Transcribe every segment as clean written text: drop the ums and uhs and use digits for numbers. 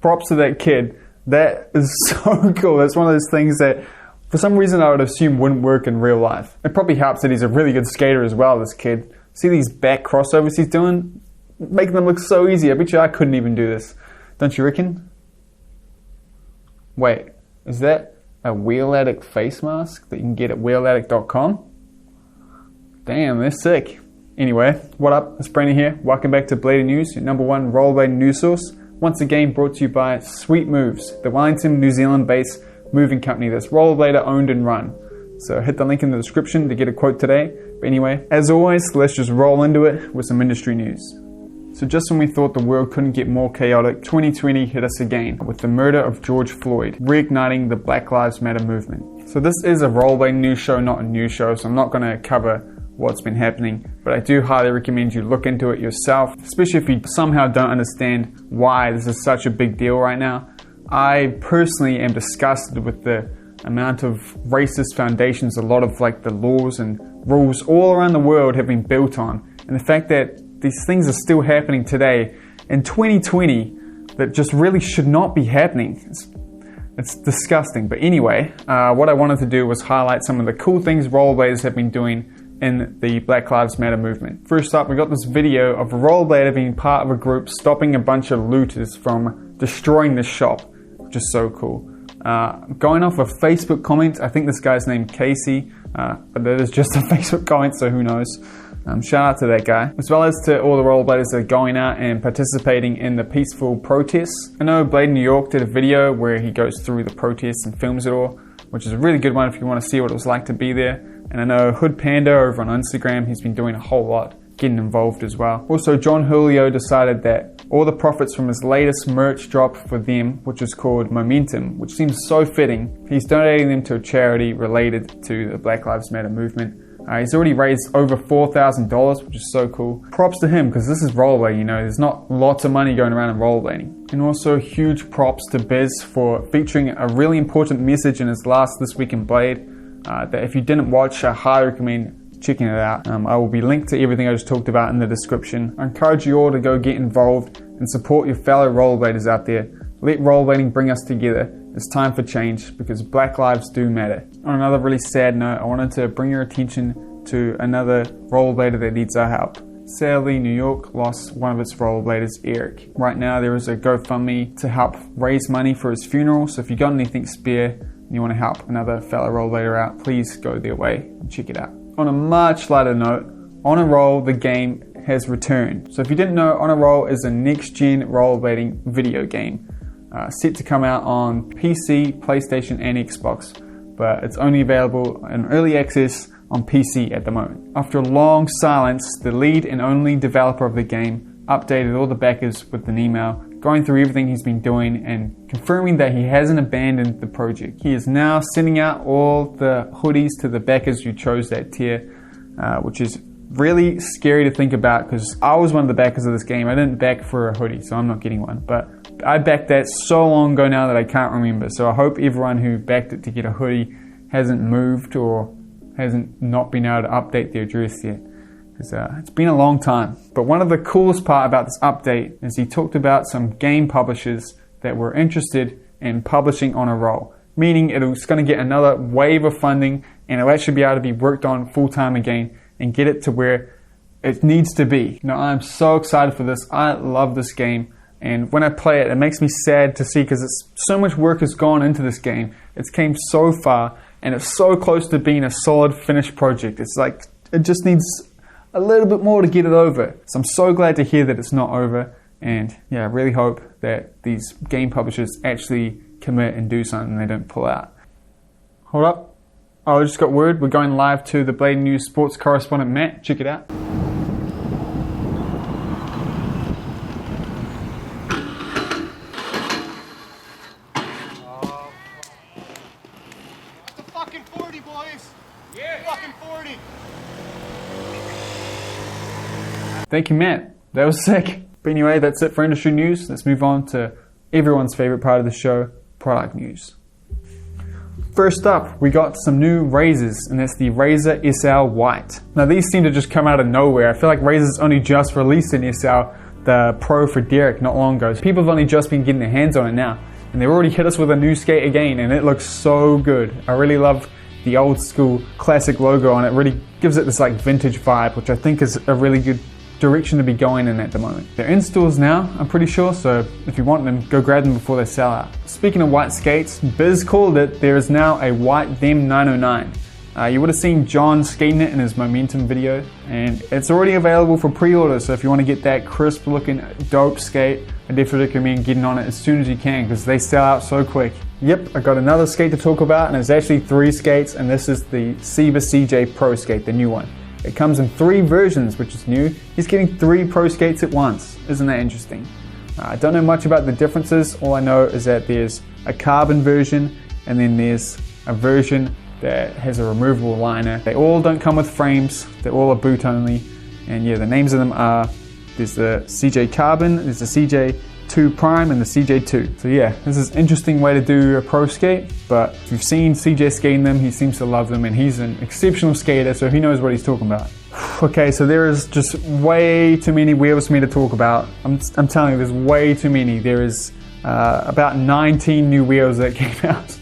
Props to that kid. That is so cool. That's one of those things that for some reason I would assume wouldn't work in real life. It probably helps that he's a really good skater as well, this kid. See these back crossovers he's doing? Making them look so easy. I bet you I couldn't even do this. Don't you reckon? Wait, is that a Wheel Addict face mask that you can get at wheeladdict.com? Damn, they're sick. Anyway, what up? It's Brandon here. Welcome back to Blading News, your #1 rollerblading news source. Once again brought to you by Sweet Moves, the Wellington, New Zealand-based moving company that's rollerblader owned and run. So hit the link in the description to get a quote today. But anyway, as always, let's just roll into it with some industry news. So just when we thought the world couldn't get more chaotic, 2020 hit us again with the murder of George Floyd, reigniting the Black Lives Matter movement. So this is a rollerblading news show, not a news show, so I'm not going to cover what's been happening, but I do highly recommend you look into it yourself, especially if you somehow don't understand why this is such a big deal right now. I personally am disgusted with the amount of racist foundations a lot of like the laws and rules all around the world have been built on, and the fact that these things are still happening today in 2020 that just really should not be happening. It's disgusting. But anyway, what I wanted to do was highlight some of the cool things rollerbladers have been doing in the Black Lives Matter movement. First up, we got this video of a rollerblader being part of a group stopping a bunch of looters from destroying the shop, which is so cool. Going off a Facebook comment, I think this guy's named Casey, but that is just a Facebook comment, so who knows. Shout out to that guy, as well as to all the rollerbladers that are going out and participating in the peaceful protests. I know Blade New York did a video where he goes through the protests and films it all, which is a really good one if you want to see what it was like to be there. And I know Hood Panda over on Instagram, he's been doing a whole lot, getting involved as well. Also, John Julio decided that all the profits from his latest merch drop for them, which is called Momentum, which seems so fitting, he's donating them to a charity related to the Black Lives Matter movement. He's already raised over $4,000, which is so cool. Props to him, because this is rollerblading, you know, there's not lots of money going around in rollerblading. And also huge props to Biz for featuring a really important message in his last This Week in Blade, that if you didn't watch, I highly recommend checking it out. I will be linked to everything I just talked about in the description. I encourage you all to go get involved and support your fellow rollerbladers out there. Let rollerblading bring us together. It's time for change, because black lives do matter. On another really sad note, I wanted to bring your attention to another rollerblader that needs our help. Sadly, New York lost one of its rollerbladers, Eric. Right now there is a GoFundMe to help raise money for his funeral, so if you got anything spare and you want to help another fellow rollerblader out, please go their way and check it out. On a much lighter note, On a Roll, the game, has returned. So if you didn't know, On a Roll is a next-gen rollerblading video game. Set to come out on PC, PlayStation and Xbox, but it's only available in early access on PC at the moment. After a long silence, the lead and only developer of the game updated all the backers with an email, going through everything he's been doing and confirming that he hasn't abandoned the project. He is now sending out all the hoodies to the backers who chose that tier, which is really scary to think about, because I was one of the backers of this game. I didn't back for a hoodie, so I'm not getting one, but I backed that so long ago now that I can't remember. So I hope everyone who backed it to get a hoodie hasn't moved or hasn't not been able to update their address yet, because it's been a long time. But one of the coolest part about this update is he talked about some game publishers that were interested in publishing On a Roll, meaning it's going to get another wave of funding and it'll actually be able to be worked on full time again and get it to where it needs to be. You know, I'm so excited for this. I love this game. And when I play it, it makes me sad to see, because so much work has gone into this game. It's came so far, and it's so close to being a solid finished project. It's like, it just needs a little bit more to get it over. So I'm so glad to hear that it's not over. And yeah, I really hope that these game publishers actually commit and do something and they don't pull out. Hold up. Oh, I just got word. We're going live to the Blade News sports correspondent, Matt. Check it out. Thank you, Matt. That was sick. But anyway, that's it for industry news. Let's move on to everyone's favorite part of the show, product news. First up, we got some new razors, and that's the Razor SL White. Now these seem to just come out of nowhere. I feel like Razor's only just released an SL the Pro for Derek not long ago. People have only just been getting their hands on it now, and they've already hit us with a new skate again, and it looks so good. I really love the old school classic logo on it. Really gives it this like vintage vibe, which I think is a really good direction to be going in at the moment. They're in stores now, I'm pretty sure, so if you want them, go grab them before they sell out. Speaking of white skates, Biz called it, there is now a white Them 909. You would have seen John skating it in his Momentum video, and it's already available for pre-order, so if you want to get that crisp looking dope skate, I definitely recommend getting on it as soon as you can, because they sell out so quick. Yep, I got another skate to talk about, and it's actually 3 skates, and this is the Seba CJ Pro skate, the new one. It comes in 3 versions, which is new. He's getting 3 pro skates at once. Isn't that interesting? I don't know much about the differences. All I know is that there's a carbon version, and then there's a version that has a removable liner. They all don't come with frames. They're all a boot only. And yeah, the names of them are, there's the CJ Carbon, there's the CJ2 Prime, and the CJ2. So yeah, this is an interesting way to do a pro skate, but if you've seen CJ skating them, he seems to love them, and he's an exceptional skater, so he knows what he's talking about. Okay, so there is just way too many wheels for me to talk about. I'm telling you, there's way too many. There is about 19 new wheels that came out,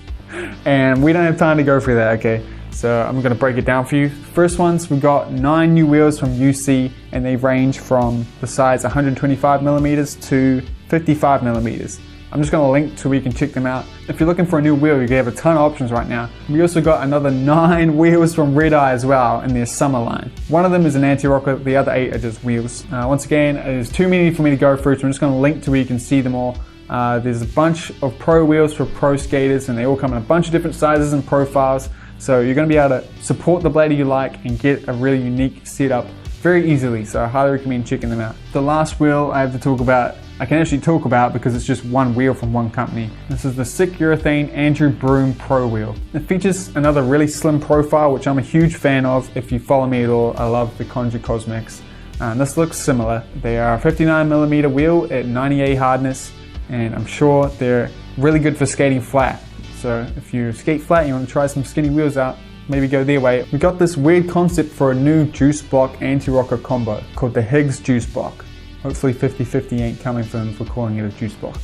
and we don't have time to go through that, okay? So I'm gonna break it down for you. First ones, we got 9 new wheels from UC, and they range from the size 125 millimeters to 55 millimeters. I'm just gonna link to where you can check them out. If you're looking for a new wheel, you have a ton of options right now. We also got another 9 wheels from Red Eye as well in their summer line. One of them is an anti-rocker, the other 8 are just wheels. Once again, there's too many for me to go through, so I'm just gonna link to where you can see them all. There's a bunch of pro wheels for pro skaters, and they all come in a bunch of different sizes and profiles. So you're going to be able to support the blader you like and get a really unique setup very easily. So I highly recommend checking them out. The last wheel I have to talk about, I can actually talk about because it's just one wheel from one company. This is the Sick Urethane Andrew Broom Pro Wheel. It features another really slim profile, which I'm a huge fan of. If you follow me at all, I love the Conjure Cosmics. This looks similar. They are a 59mm wheel at 90A hardness, and I'm sure they're really good for skating flat. So if you skate flat and you want to try some skinny wheels out, maybe go their way. We got this weird concept for a new juice block anti-rocker combo called the Higgs Juice Block. Hopefully 50/50 ain't coming for them for calling it a juice block,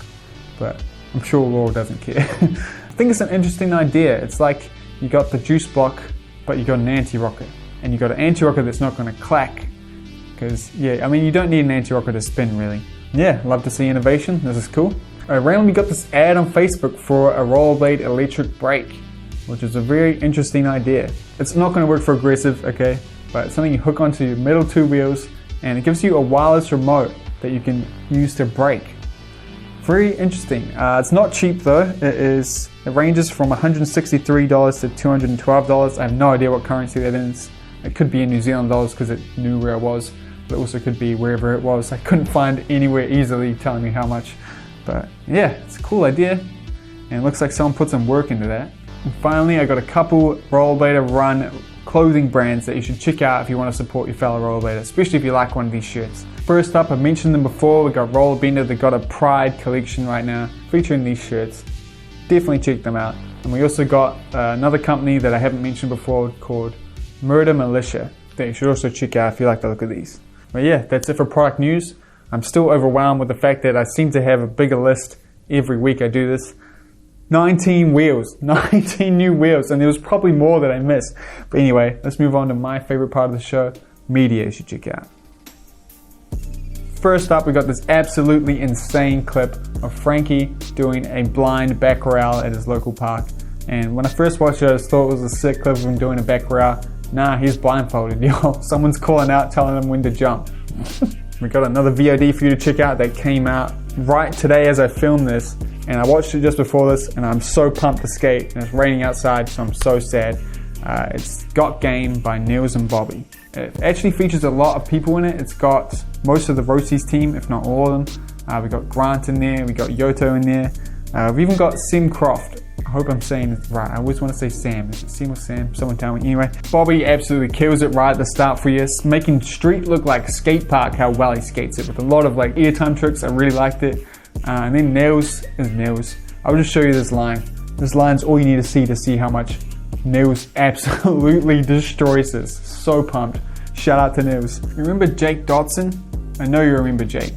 but I'm sure Laura doesn't care. I think it's an interesting idea. It's like you got the juice block, but you got an anti-rocker, and you got an anti-rocker that's not going to clack, because yeah, I mean, you don't need an anti-rocker to spin really. Yeah, love to see innovation. This is cool. I randomly got this ad on Facebook for a rollerblade electric brake, which is a very interesting idea. It's not going to work for aggressive, okay, but it's something you hook onto your middle 2 wheels, and it gives you a wireless remote that you can use to brake. Very interesting. It's not cheap though. It ranges from $163 to $212. I have no idea what currency that is. It could be in New Zealand dollars because it knew where it was, but it also could be wherever it was. I couldn't find anywhere easily telling me how much. But yeah, it's a cool idea, and it looks like someone put some work into that. And finally, I got a couple rollerblader run clothing brands that you should check out if you want to support your fellow rollerblader, especially if you like one of these shirts. First up, I mentioned them before, we got Rollerbender. They got a Pride collection right now featuring these shirts. Definitely check them out. And we also got another company that I haven't mentioned before called Murder Militia that you should also check out if you like the look of these. But yeah, that's it for product news. I'm still overwhelmed with the fact that I seem to have a bigger list every week I do this. 19 wheels, 19 new wheels, and there was probably more that I missed. But anyway, let's move on to my favorite part of the show, media you should check out. First up, we got this absolutely insane clip of Frankie doing a blind back corral at his local park. And when I first watched it, I just thought it was a sick clip of him doing a back corral. Nah, he's blindfolded, yo. Someone's calling out, telling him when to jump. We got another VOD for you to check out that came out right today as I filmed this, and I watched it just before this, and I'm so pumped to skate, and it's raining outside, so I'm so sad. It's Got Game by Nils and Bobby. It actually features a lot of people in it. It's got most of the Rocies team, if not all of them. We got Grant in there, we got Yoto in there. We've even got Sim Croft. I hope I'm saying it right. I always want to say Sam. Is it Sim or Sam? Someone tell me. Anyway, Bobby absolutely kills it right at the start for you, making street look like a skate park, how well he skates it, with a lot of like airtime tricks. I really liked it. And then Nils is Nils. I'll just show you this line. This line's all you need to see how much Nils absolutely destroys this. So pumped. Shout out to Nils. Remember Jake Dodson? I know you remember Jake.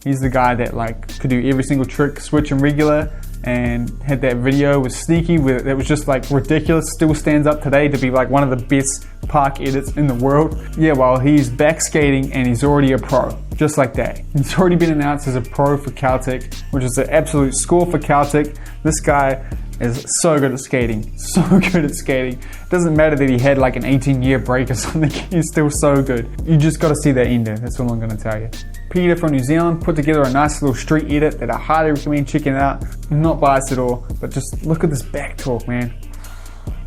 He's the guy that like could do every single trick, switch and regular, and had that video with Sneaky that was just like ridiculous. Still stands up today to be like one of the best park edits in the world. Yeah, well, he's back skating and he's already a pro, just like that. He's already been announced as a pro for Caltech, which is an absolute score for Caltech. This guy is so good at skating, so good at skating. It doesn't matter that he had like an 18-year break or something, he's still so good. You just got to see that ender, that's all I'm going to tell you. Peter from New Zealand put together a nice little street edit that I highly recommend checking out. I'm not biased at all, but just look at this back talk, man.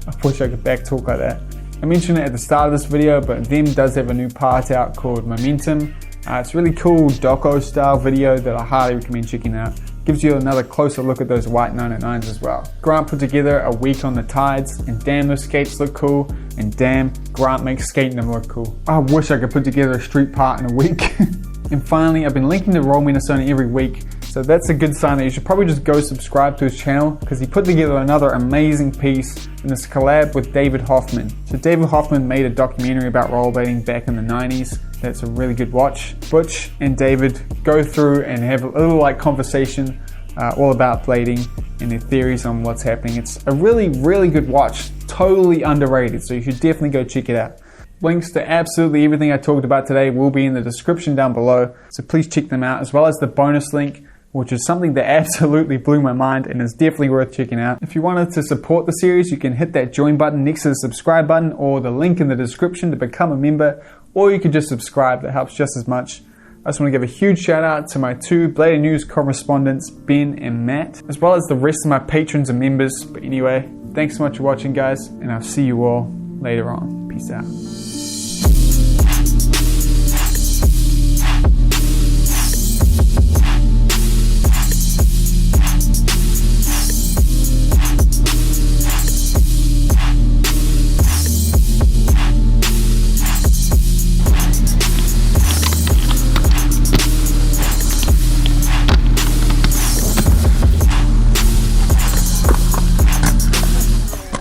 I wish I could back talk like that. I mentioned it at the start of this video, but Them does have a new part out called Momentum. It's a really cool doco style video that I highly recommend checking out. Gives you another closer look at those white 909s as well. Grant put together a week on the tides, and damn, those skates look cool, and damn, Grant makes skating them look cool. I wish I could put together a street part in a week. And finally, I've been linking to Roll Minnesota every week, so that's a good sign that you should probably just go subscribe to his channel, because he put together another amazing piece in this collab with David Hoffman. So David Hoffman made a documentary about rollerblading back in the 90s. That's a really good watch. Butch and David go through and have a little like conversation all about blading and their theories on what's happening. It's a really, really good watch, totally underrated, so you should definitely go check it out. Links to absolutely everything I talked about today will be in the description down below, so please check them out, as well as the bonus link, which is something that absolutely blew my mind and is definitely worth checking out. If you wanted to support the series, you can hit that join button next to the subscribe button, or the link in the description to become a member, or you can just subscribe, that helps just as much. I just want to give a huge shout out to my two Blader News correspondents, Ben and Matt, as well as the rest of my patrons and members. But anyway, thanks so much for watching, guys, and I'll see you all later on. Peace out.